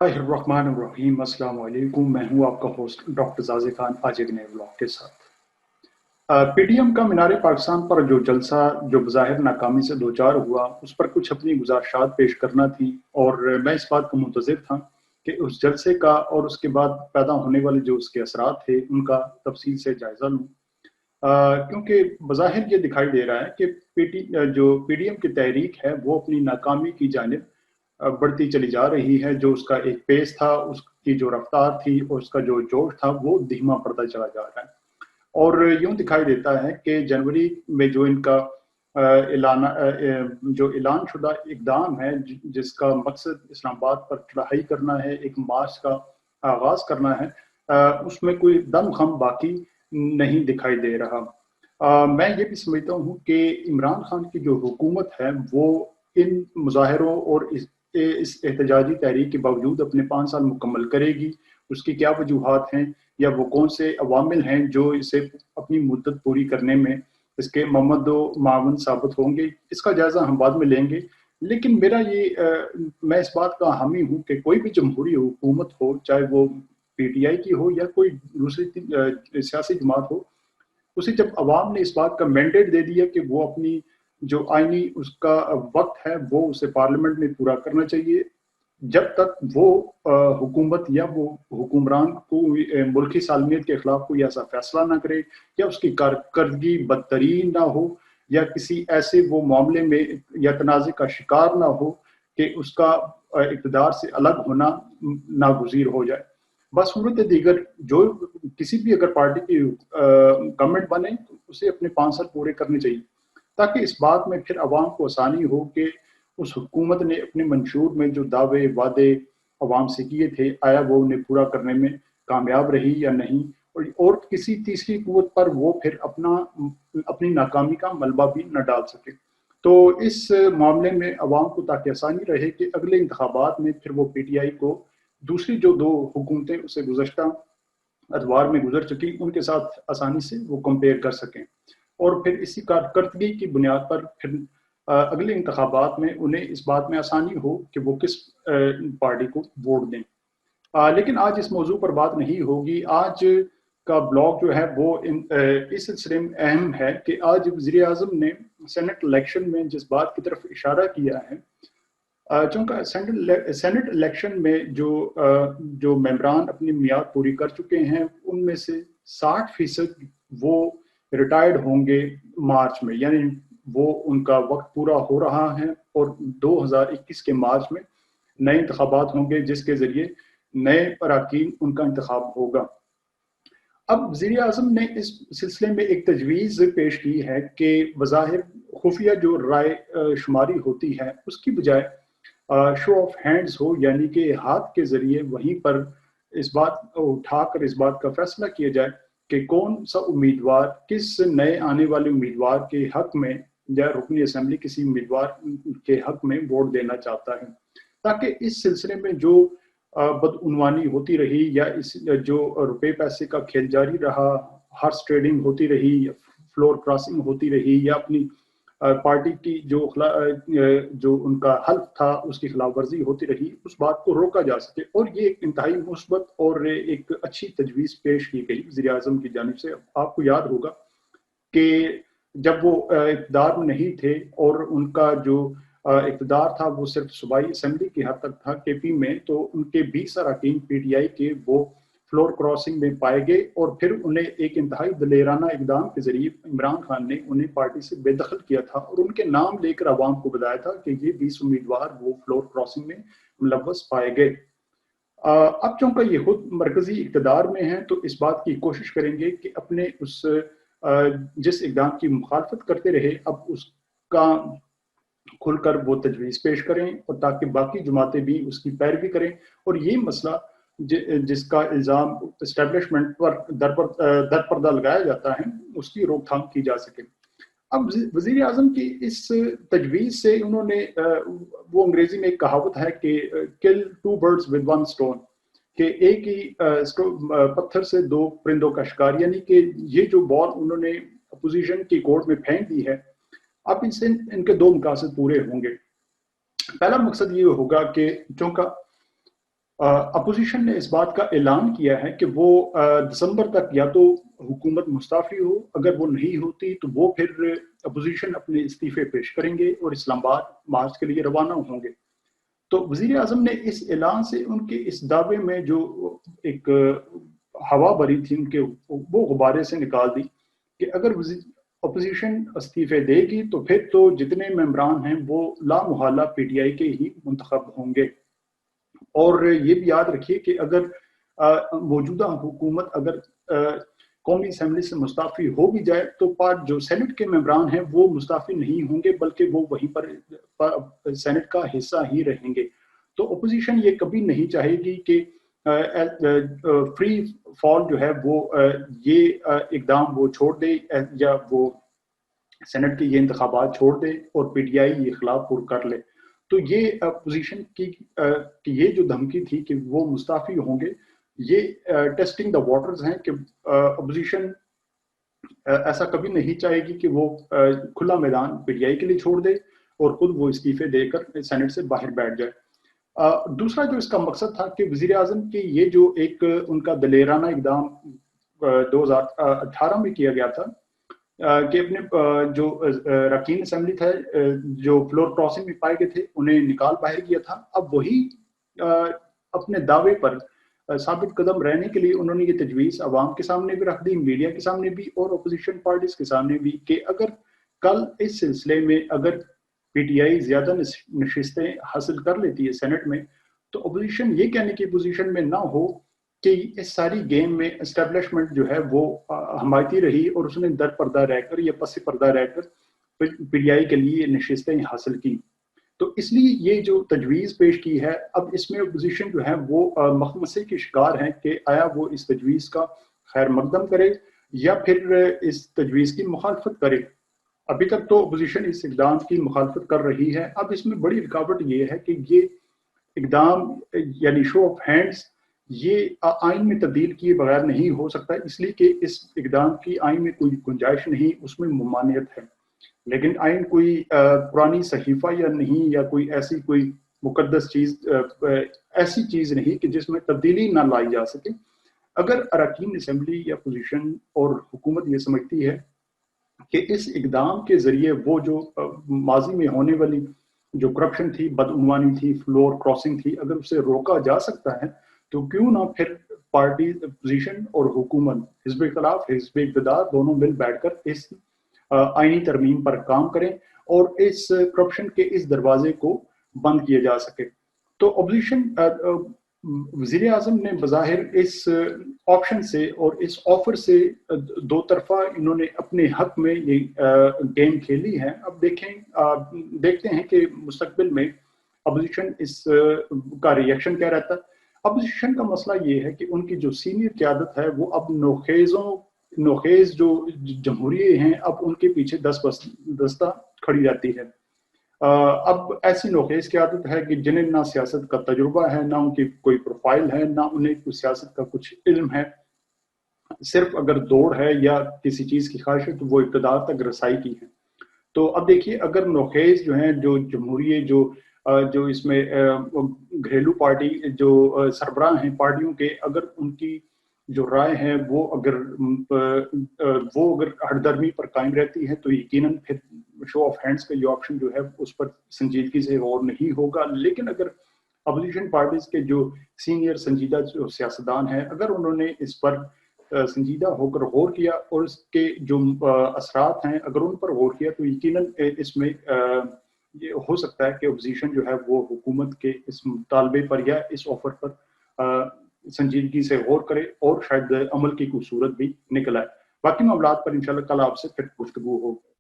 اللہ الرحمن الرحیم، السلام علیکم۔ میں ہوں آپ کا ہوسٹ ڈاکٹر زازی خان، آج ایک نئے بلاگ کے ساتھ۔ پی ٹی ایم کا مینار پاکستان پر جو جلسہ جو بظاہر ناکامی سے دوچار ہوا، اس پر کچھ اپنی گزارشات پیش کرنا تھی، اور میں اس بات کا منتظر تھا کہ اس جلسے کا اور اس کے بعد پیدا ہونے والے جو اس کے اثرات تھے ان کا تفصیل سے جائزہ لوں، کیونکہ بظاہر یہ دکھائی دے رہا ہے کہ جو پی ڈی ایم کی تحریک ہے وہ اپنی ناکامی کی جانب بڑھتی چلی جا رہی ہے۔ جو اس کا ایک پیس تھا، اس کی جو رفتار تھی اور اس کا جو جوش تھا، وہ دھیما پڑتا چلا جا رہا ہے، اور یوں دکھائی دیتا ہے کہ جنوری میں جو ان کا اعلان شدہ اقدام ہے، جس کا مقصد اسلام آباد پر چڑھائی کرنا ہے، ایک مارچ کا آغاز کرنا ہے، اس میں کوئی دم خم باقی نہیں دکھائی دے رہا۔ میں یہ بھی سمجھتا ہوں کہ عمران خان کی جو حکومت ہے وہ ان مظاہروں اور اس احتجاجی تحریک کے باوجود اپنے 5 سال مکمل کرے گی۔ اس کی کیا وجوہات ہیں یا وہ کون سے عوامل ہیں جو اسے اپنی مدت پوری کرنے میں اس کے ممد و معاون ثابت ہوں گے، اس کا جائزہ ہم بعد میں لیں گے۔ لیکن میں اس بات کا حامی ہوں کہ کوئی بھی جمہوری حکومت ہو، چاہے وہ پی ٹی آئی کی ہو یا کوئی دوسری سیاسی جماعت ہو، اسے جب عوام نے اس بات کا مینڈیٹ دے دیا کہ وہ اپنی جو آئینی اس کا وقت ہے وہ اسے پارلیمنٹ میں پورا کرنا چاہیے، جب تک وہ حکومت یا وہ حکمران کو ملکی سالمیت کے خلاف کوئی ایسا فیصلہ نہ کرے یا اس کی کارکردگی بدترین نہ ہو یا کسی ایسے وہ معاملے میں یا تنازع کا شکار نہ ہو کہ اس کا اقتدار سے الگ ہونا ناگزیر ہو جائے۔ بصورت دیگر جو کسی بھی اگر پارٹی کی گورنمنٹ بنے تو اسے اپنے 5 سال پورے کرنے چاہیے، تاکہ اس بات میں پھر عوام کو آسانی ہو کہ اس حکومت نے اپنے منشور میں جو دعوے وعدے عوام سے کیے تھے، آیا وہ انہیں پورا کرنے میں کامیاب رہی یا نہیں، اور کسی تیسری قوت پر وہ پھر اپنی ناکامی کا ملبہ بھی نہ ڈال سکے۔ تو اس معاملے میں عوام کو تاکہ آسانی رہے کہ اگلے انتخابات میں پھر وہ پی ٹی آئی کو دوسری جو 2 حکومتیں اسے گزشتہ ادوار میں گزر چکی ان کے ساتھ آسانی سے وہ کمپیئر کر سکیں، اور پھر اسی کارکردگی کی بنیاد پر پھر اگلے انتخابات میں انہیں اس بات میں آسانی ہو کہ وہ کس پارٹی کو ووٹ دیں۔ لیکن آج اس موضوع پر بات نہیں ہوگی۔ آج کا بلاگ جو ہے وہ اس سلسلے میں اہم ہے کہ آج وزیر اعظم نے سینٹ الیکشن میں جس بات کی طرف اشارہ کیا ہے، چونکہ سینٹ الیکشن میں جو ممبران اپنی میعاد پوری کر چکے ہیں ان میں سے 60% وہ ریٹائرڈ ہوں گے مارچ میں، یعنی وہ ان کا وقت پورا ہو رہا ہے، اور 2021 کے مارچ میں نئے انتخابات ہوں گے جس کے ذریعے نئے اراکین ان کا انتخاب ہوگا۔ اب وزیر اعظم نے اس سلسلے میں ایک تجویز پیش کی ہے کہ بظاہر خفیہ جو رائے شماری ہوتی ہے اس کی بجائے شو آف ہینڈز ہو، یعنی کہ ہاتھ کے ذریعے وہیں پر اس بات اٹھا کر اس بات کا فیصلہ کیا جائے کہ کون سا امیدوار کس نئے آنے والے امیدوار کے حق میں یا رکنی اسمبلی کسی امیدوار کے حق میں ووٹ دینا چاہتا ہے، تاکہ اس سلسلے میں جو بدعنوانی ہوتی رہی یا جو روپے پیسے کا کھیل جاری رہا، ہارس ٹریڈنگ ہوتی رہی، فلور کراسنگ ہوتی رہی، یا اپنی پارٹی کی جو ان کا حلف تھا اس کی خلاف ورزی ہوتی رہی، اس بات کو روکا جا سکے۔ اور یہ ایک انتہائی مثبت اور ایک اچھی تجویز پیش کی گئی وزیر اعظم کی جانب سے۔ آپ کو یاد ہوگا کہ جب وہ اقتدار میں نہیں تھے اور ان کا جو اقتدار تھا وہ صرف صوبائی اسمبلی کی حد تک تھا کے پی میں، تو ان کے 20 اراکین پی ٹی آئی کے وہ فلور کراسنگ میں پائے گئے، اور پھر انہیں ایک انتہائی دلیرانہ اقدام کے ذریعے عمران خان نے انہیں پارٹی سے بے دخل کیا تھا اور ان کے نام لے کر عوام کو بتایا تھا کہ یہ 20 امیدوار وہ فلور کراسنگ میں ملوث پائے گئے۔ اب چونکہ یہ خود مرکزی اقتدار میں ہیں تو اس بات کی کوشش کریں گے کہ اپنے جس اقدام کی مخالفت کرتے رہے اب اس کا کھل کر وہ تجویز پیش کریں، اور تاکہ باقی جماعتیں بھی اس کی پیروی کریں، اور یہ مسئلہ جس کا الزام اسٹبلیشمنت پر در پردہ لگایا جاتا ہے اس کی روک تھام کی جا سکے۔ اب وزیر اعظم کی اس تجویز سے انہوں نے وہ انگریزی میں ایک کہاوت ہے کہ kill 2 birds with 1 stone، کہ ایک ہی پتھر سے 2 پرندوں کا شکار، یعنی کہ یہ جو بال انہوں نے اپوزیشن کی کورٹ میں پھینک دی ہے، اب ان سے ان کے 2 مقاصد پورے ہوں گے۔ پہلا مقصد یہ ہوگا کہ چونکہ اپوزیشن نے اس بات کا اعلان کیا ہے کہ وہ دسمبر تک یا تو حکومت مستعفی ہو، اگر وہ نہیں ہوتی تو وہ پھر اپوزیشن اپنے استعفے پیش کریں گے اور اسلام آباد مارچ کے لیے روانہ ہوں گے. تو وزیر اعظم نے اس اعلان سے ان کے اس دعوے میں جو ایک ہوا بری تھی ان کے وہ غبارے سے نکال دی کہ اگر اپوزیشن استعفے دے گی تو پھر تو جتنے ممبران ہیں وہ لامحالہ پی ٹی آئی کے ہی منتخب ہوں گے. اور یہ بھی یاد رکھیے کہ اگر موجودہ حکومت اگر قومی اسمبلی سے مستعفی ہو بھی جائے تو جو سینٹ کے ممبران ہیں وہ مستعفی نہیں ہوں گے بلکہ وہ وہیں پر سینٹ کا حصہ ہی رہیں گے. تو اپوزیشن یہ کبھی نہیں چاہے گی کہ فری فال جو ہے وہ یہ اقدام وہ چھوڑ دے یا وہ سینٹ کے یہ انتخابات چھوڑ دے اور پی ٹی آئی یہ خلاف پر کر لے. تو یہ اپوزیشن کی یہ جو دھمکی تھی کہ وہ مستعفی ہوں گے، یہ ٹیسٹنگ دا واٹرز ہیں کہ اپوزیشن ایسا کبھی نہیں چاہے گی کہ وہ کھلا میدان پی ٹی آئی کے لیے چھوڑ دے اور خود وہ استعفے دے کر سینٹ سے باہر بیٹھ جائے. دوسرا جو اس کا مقصد تھا کہ وزیر اعظم کی یہ جو ایک ان کا دلیرانہ اقدام 2018 میں کیا گیا تھا کہ اپنے جو رکین اسمبلی تھے جو فلور کراسنگ میں پائے گئے تھے انہیں نکال باہر کیا تھا. اب وہی اپنے دعوے پر ثابت قدم رہنے کے لیے انہوں نے یہ تجویز عوام کے سامنے بھی رکھ دی، میڈیا کے سامنے بھی اور اپوزیشن پارٹیز کے سامنے بھی کہ اگر کل اس سلسلے میں اگر پی ٹی آئی زیادہ نشستیں حاصل کر لیتی ہے سینٹ میں تو اپوزیشن یہ کہنے کی پوزیشن میں نہ ہو کہ اس ساری گیم میں اسٹبلیشمنٹ جو ہے وہ حمایتی رہی اور اس نے در پردہ رہ کر یا پس پردہ رہ کر پی ٹی آئی کے لیے نشستیں حاصل کی. تو اس لیے یہ جو تجویز پیش کی ہے اب اس میں اپوزیشن جو ہے وہ مخمسے کے شکار ہیں کہ آیا وہ اس تجویز کا خیر مقدم کرے یا پھر اس تجویز کی مخالفت کرے. ابھی تک تو اپوزیشن اس اقدام کی مخالفت کر رہی ہے. اب اس میں بڑی رکاوٹ یہ ہے کہ یہ اقدام یعنی شو آف ہینڈز یہ آئین میں تبدیل کیے بغیر نہیں ہو سکتا اس لیے کہ اس اقدام کی آئین میں کوئی گنجائش نہیں، اس میں ممانعت ہے. لیکن آئین کوئی پرانی صحیفہ یا نہیں یا کوئی ایسی کوئی مقدس چیز ایسی چیز نہیں کہ جس میں تبدیلی نہ لائی جا سکے. اگر اراکین اسمبلی یا اپوزیشن اور حکومت یہ سمجھتی ہے کہ اس اقدام کے ذریعے وہ جو ماضی میں ہونے والی جو کرپشن تھی، بدعنوانی تھی، فلور کراسنگ تھی، اگر اسے روکا جا سکتا ہے تو کیوں نہ پھر پارٹی اپوزیشن اور حکومت حزب اختلاف حزب اقتدار دونوں مل بیٹھ کر اس آئینی ترمیم پر کام کریں اور اس کرپشن کے اس دروازے کو بند کیا جا سکے. تو اپوزیشن وزیر اعظم نے بظاہر اس آپشن سے اور اس آفر سے دو طرفہ انہوں نے اپنے حق میں یہ گیم کھیلی ہے. اب دیکھتے ہیں کہ مستقبل میں اپوزیشن اس کا ریئیکشن کیا رہتا ہے. اپوزیشن کا مسئلہ یہ ہے کہ ان کی جو سینئر قیادت ہے وہ اب نوخیز جو جمہوریے ہیں اب ان کے پیچھے دستہ کھڑی رہتی ہے. اب ایسی نوخیز قیادت ہے کہ جنہیں نہ سیاست کا تجربہ ہے، نہ ان کی کوئی پروفائل ہے، نہ انہیں کوئی سیاست کا کچھ علم ہے. صرف اگر دوڑ ہے یا کسی چیز کی خواہش ہے تو وہ اقتدار تک رسائی کی ہے. تو اب دیکھیے اگر نوخیز جو ہیں جو جمہوریے جو اس میں گھریلو پارٹی جو سربراہ ہیں پارٹیوں کے، اگر ان کی جو رائے ہے وہ اگر ہر درمی پر قائم رہتی ہے تو یقیناً پھر شو آف ہینڈز کا یہ آپشن جو ہے اس پر سنجیدگی سے غور نہیں ہوگا. لیکن اگر اپوزیشن پارٹیز کے جو سینئر سنجیدہ جو سیاستدان ہیں اگر انہوں نے اس پر سنجیدہ ہو کر غور کیا اور اس کے جو اثرات ہیں اگر ان پر غور کیا تو یقیناً اس میں یہ ہو سکتا ہے کہ اپوزیشن جو ہے وہ حکومت کے اس مطالبے پر یا اس آفر پر سنجیدگی سے غور کرے اور شاید عمل کی کوئی صورت بھی نکل آئے. باقی معاملات پر انشاءاللہ کل آپ سے پھر گفتگو ہو.